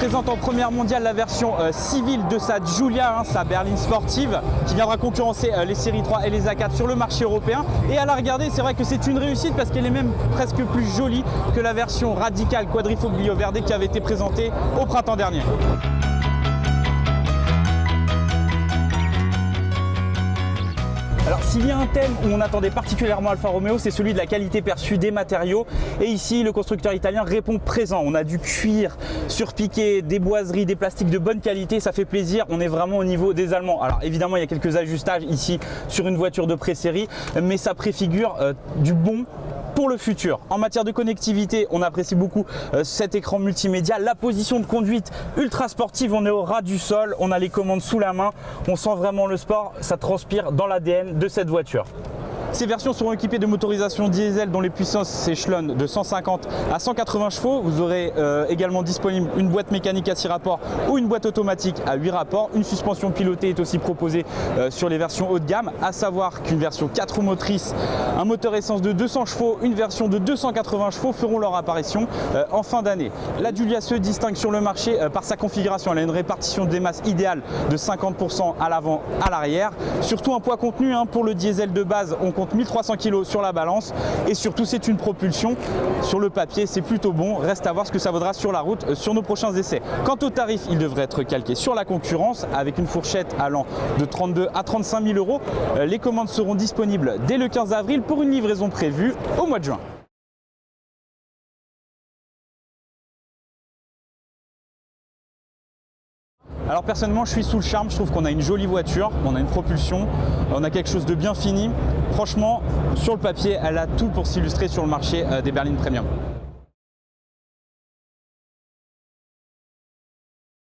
présente en première mondiale la version civile de sa Giulia, sa berline sportive, qui viendra concurrencer les séries 3 et les A4 sur le marché européen. Et à la regarder, c'est vrai que c'est une réussite parce qu'elle est même presque plus jolie que la version radicale Quadrifoglio Verde qui avait été présentée au printemps dernier. Alors s'il y a un thème où on attendait particulièrement Alfa Romeo, c'est celui de la qualité perçue des matériaux. Et ici, le constructeur italien répond présent. On a du cuir surpiqué, des boiseries, des plastiques de bonne qualité. Ça fait plaisir. On est vraiment au niveau des Allemands. Alors évidemment, il y a quelques ajustages ici sur une voiture de pré-série, mais ça préfigure du bon pour le futur. En matière de connectivité, on apprécie beaucoup cet écran multimédia. La position de conduite ultra sportive, on est au ras du sol, on a les commandes sous la main, on sent vraiment le sport, ça transpire dans l'ADN de cette voiture. Ces versions seront équipées de motorisations diesel dont les puissances s'échelonnent de 150 à 180 chevaux. Vous aurez également disponible une boîte mécanique à 6 rapports ou une boîte automatique à 8 rapports. Une suspension pilotée est aussi proposée sur les versions haut de gamme, à savoir qu'une version 4 roues motrices, un moteur essence de 200 chevaux, une version de 280 chevaux feront leur apparition en fin d'année. La Giulia se distingue sur le marché par sa configuration. Elle a une répartition des masses idéale de 50% à l'avant, à l'arrière. Surtout un poids contenu pour le diesel de base, on compte 1300 kg sur la balance et surtout c'est une propulsion. Sur le papier c'est plutôt bon, reste à voir ce que ça vaudra sur la route sur nos prochains essais. Quant au tarif, il devrait être calqué sur la concurrence avec une fourchette allant de 32 à 35 000 euros. Les commandes seront disponibles dès le 15 avril pour une livraison prévue au mois de juin. Alors personnellement je suis sous le charme, je trouve qu'on a une jolie voiture, on a une propulsion, on a quelque chose de bien fini. Franchement, sur le papier, elle a tout pour s'illustrer sur le marché des berlines premium.